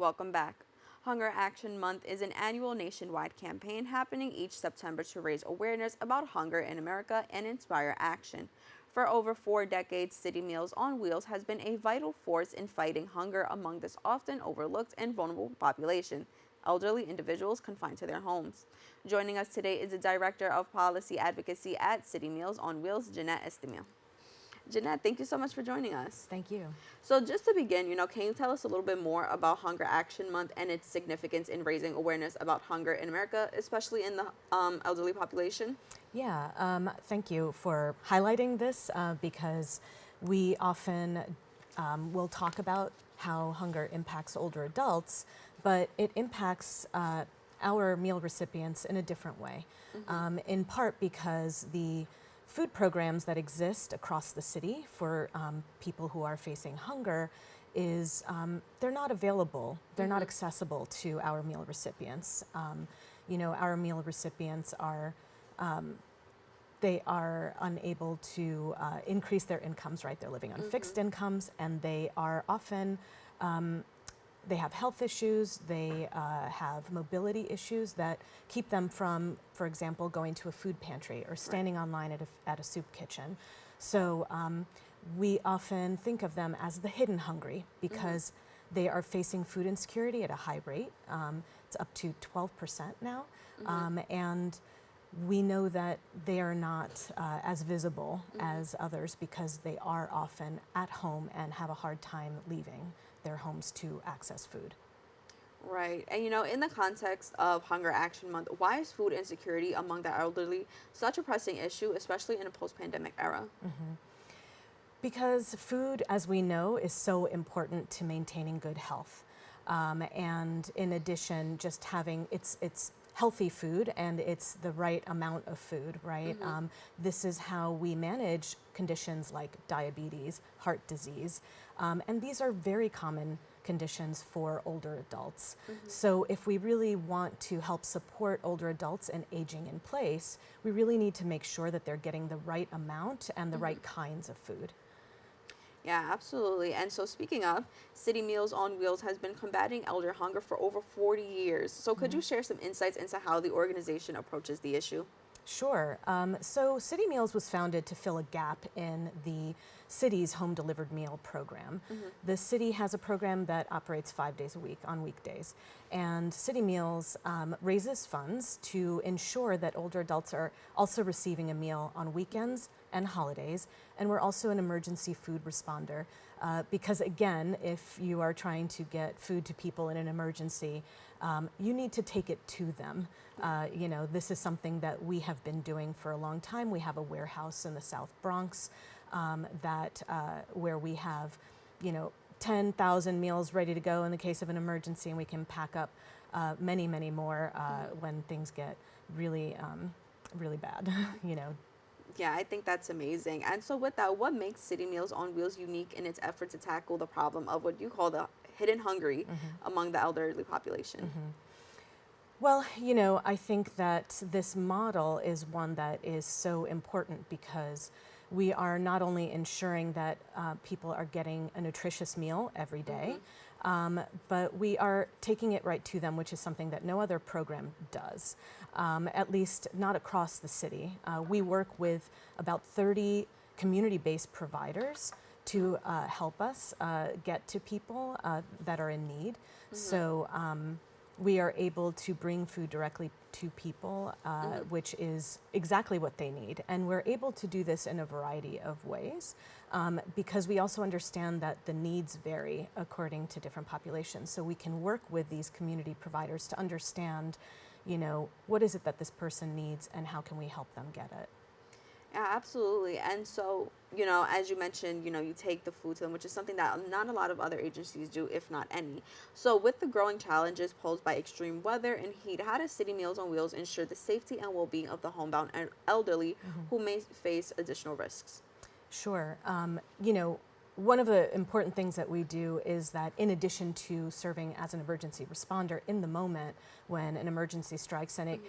Welcome back. Hunger Action Month is an annual nationwide campaign happening each September to raise awareness about hunger in America and inspire action. For over 4 decades, City Meals on Wheels has been a vital force in fighting hunger among this often overlooked and vulnerable population, elderly individuals confined to their homes. Joining us today is the Director of Policy Advocacy at City Meals on Wheels, Jeanette Estima. Jeanette, thank you so much for joining us. Thank you. So just to begin, can you tell us a little bit more about Hunger Action Month and its significance in raising awareness about hunger in America, especially in the elderly population? Yeah, thank you for highlighting this because we often will talk about how hunger impacts older adults, but it impacts our meal recipients in a different way, in part because the food programs that exist across the city for people who are facing hunger is they're not available, they're not accessible to our meal recipients. Our meal recipients are they are unable to increase their incomes, right? They're living on fixed incomes, and they are often they have health issues, they have mobility issues that keep them from, for example, going to a food pantry or standing online at a soup kitchen. So we often think of them as the hidden hungry because they are facing food insecurity at a high rate. It's up to 12% now. And we know that they are not as visible as others because they are often at home and have a hard time leaving their homes to access food. Right. And in the context of Hunger Action Month, why is food insecurity among the elderly such a pressing issue, especially in a post-pandemic era? Because food, as we know, is so important to maintaining good health. And in addition, just having it's healthy food and it's the right amount of food, right? This is how we manage conditions like diabetes, heart disease, and these are very common conditions for older adults. So if we really want to help support older adults in aging in place, we really need to make sure that they're getting the right amount and the right kinds of food. Yeah, absolutely. And so speaking of, City Meals on Wheels has been combating elder hunger for over 40 years. So could you share some insights into how the organization approaches the issue? Sure. So City Meals was founded to fill a gap in the city's home delivered meal program. The city has a program that operates 5 days a week on weekdays. And City Meals raises funds to ensure that older adults are also receiving a meal on weekends and holidays. And we're also an emergency food responder because, again, if you are trying to get food to people in an emergency, you need to take it to them. This is something that we have been doing for a long time. We have a warehouse in the South Bronx where we have, 10,000 meals ready to go in the case of an emergency, and we can pack up many, many more when things get really, really bad. Yeah, I think that's amazing. And so with that, what makes City Meals on Wheels unique in its effort to tackle the problem of what you call the hidden hungry among the elderly population? Well, I think that this model is one that is so important because we are not only ensuring that people are getting a nutritious meal every day, but we are taking it right to them, which is something that no other program does, at least not across the city. We work with about 30 community-based providers to help us get to people that are in need. So we are able to bring food directly to people, which is exactly what they need. And we're able to do this in a variety of ways because we also understand that the needs vary according to different populations. So we can work with these community providers to understand, what is it that this person needs and how can we help them get it. Yeah, absolutely. And so, as you mentioned, you take the food to them, which is something that not a lot of other agencies do, if not any. So with the growing challenges posed by extreme weather and heat, how does City Meals on Wheels ensure the safety and well-being of the homebound and elderly who may face additional risks? Sure. One of the important things that we do is that in addition to serving as an emergency responder in the moment when an emergency strikes, and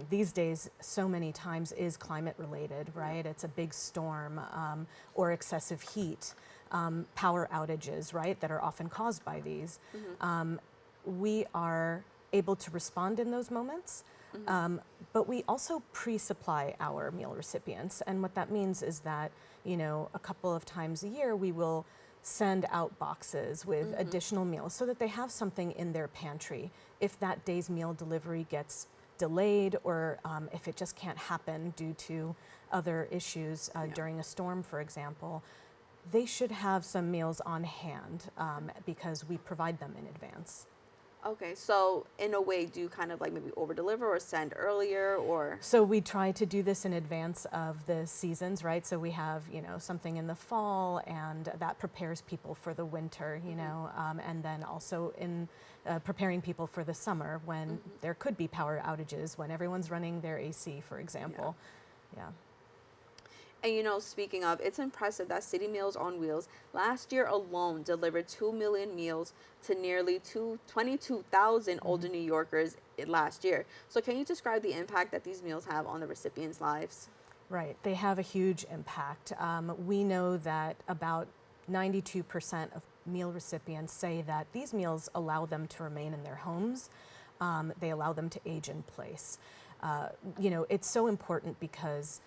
these days so many times is climate related, right? It's a big storm or excessive heat. power outages, right, that are often caused by these. We are able to respond in those moments, but we also pre-supply our meal recipients. And what that means is that, a couple of times a year, we will send out boxes with additional meals so that they have something in their pantry. If that day's meal delivery gets delayed, or if it just can't happen due to other issues during a storm, for example, they should have some meals on hand because we provide them in advance. Okay, so in a way, do you kind of like maybe over deliver or send earlier, or? So we try to do this in advance of the seasons, right? So we have, something in the fall, and that prepares people for the winter, and then also in preparing people for the summer when there could be power outages, when everyone's running their AC, for example. Yeah. And speaking of, it's impressive that City Meals on Wheels last year alone delivered 2 million meals to nearly 22,000 older New Yorkers last year. So can you describe the impact that these meals have on the recipients' lives? Right, they have a huge impact. We know that about 92% of meal recipients say that these meals allow them to remain in their homes. They allow them to age in place. It's so important because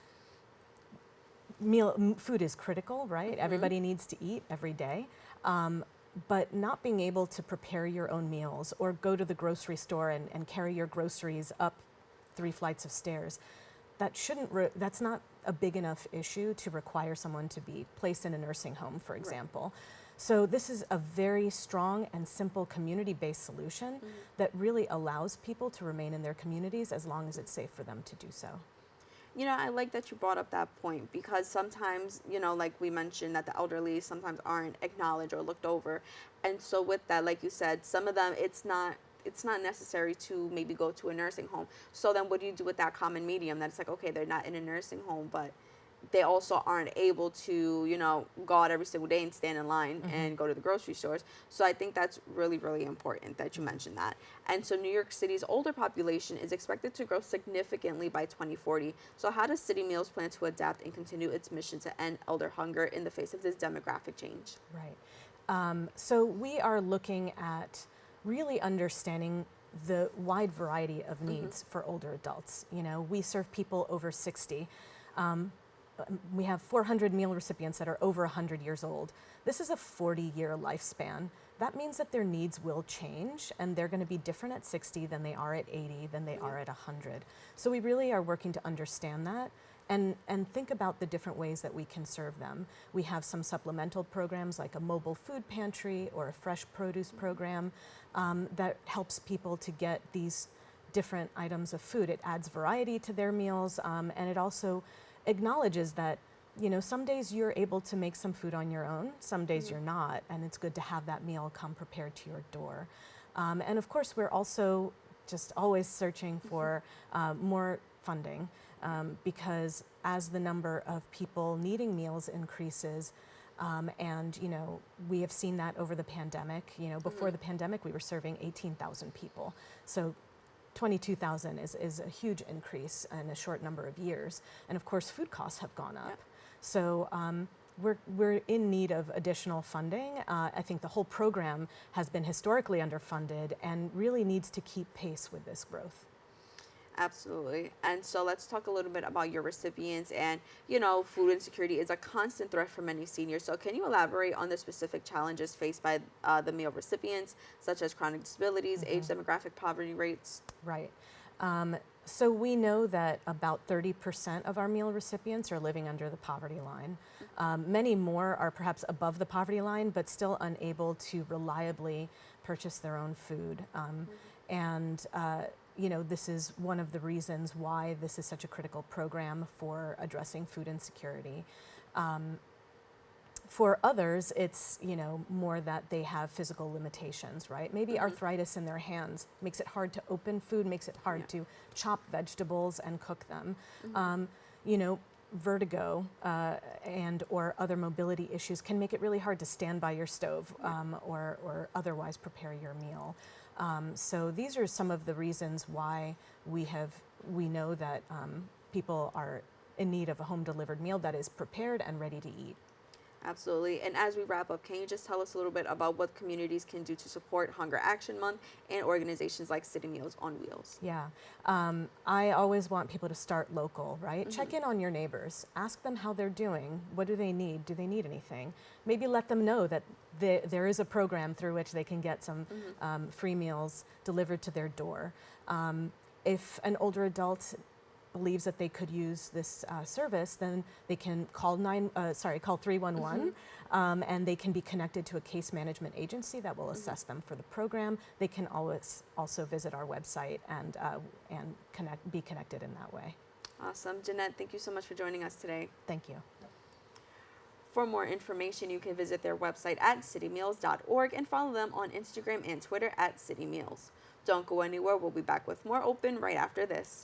food is critical, right? Everybody needs to eat every day. But not being able to prepare your own meals or go to the grocery store and carry your groceries up 3 flights of stairs, that's not a big enough issue to require someone to be placed in a nursing home, for example. Right. So this is a very strong and simple community-based solution that really allows people to remain in their communities as long as it's safe for them to do so. I like that you brought up that point, because sometimes, like we mentioned, that the elderly sometimes aren't acknowledged or looked over. And so with that, like you said, some of them, it's not necessary to maybe go to a nursing home. So then what do you do with that common medium that it's like, okay, they're not in a nursing home, but they also aren't able to, go out every single day and stand in line and go to the grocery stores. So I think that's really, really important that you mentioned that. And so New York City's older population is expected to grow significantly by 2040. So how does City Meals plan to adapt and continue its mission to end elder hunger in the face of this demographic change? Right. So we are looking at really understanding the wide variety of needs for older adults. We serve people over 60. We have 400 meal recipients that are over 100 years old. This is a 40-year lifespan. That means that their needs will change, and they're going to be different at 60 than they are at 80, than they are at 100. So we really are working to understand that and think about the different ways that we can serve them. We have some supplemental programs like a mobile food pantry or a fresh produce program that helps people to get these different items of food. It adds variety to their meals, and it also acknowledges that, some days you're able to make some food on your own, some days you're not, and it's good to have that meal come prepared to your door. And of course, we're also just always searching for more funding because as the number of people needing meals increases, and we have seen that over the pandemic. Before the pandemic, we were serving 18,000 people. So 22,000 is a huge increase in a short number of years. And of course, food costs have gone up. Yep. So we're in need of additional funding. I think the whole program has been historically underfunded and really needs to keep pace with this growth. Absolutely. And so let's talk a little bit about your recipients. And, food insecurity is a constant threat for many seniors. So can you elaborate on the specific challenges faced by the meal recipients, such as chronic disabilities, age demographic poverty rates? Right. So we know that about 30% of our meal recipients are living under the poverty line. Many more are perhaps above the poverty line, but still unable to reliably purchase their own food. And this is one of the reasons why this is such a critical program for addressing food insecurity. For others, it's, more that they have physical limitations, right? Maybe arthritis in their hands makes it hard to open food, makes it hard to chop vegetables and cook them. Vertigo and or other mobility issues can make it really hard to stand by your stove or otherwise prepare your meal. So these are some of the reasons why we know that people are in need of a home-delivered meal that is prepared and ready to eat. Absolutely. And as we wrap up, can you just tell us a little bit about what communities can do to support Hunger Action Month and organizations like City Meals on Wheels? Yeah, I always want people to start local, right? Check in on your neighbors. Ask them how they're doing. What do they need? Do they need anything? Maybe let them know that there is a program through which they can get some free meals delivered to their door. If an older adult believes that they could use this service, then they can call 311, and they can be connected to a case management agency that will assess them for the program. They can always also visit our website and be connected in that way. Awesome. Jeanette, thank you so much for joining us today. Thank you. For more information, you can visit their website at citymeals.org and follow them on Instagram and Twitter at CityMeals. Don't go anywhere. We'll be back with more Open right after this.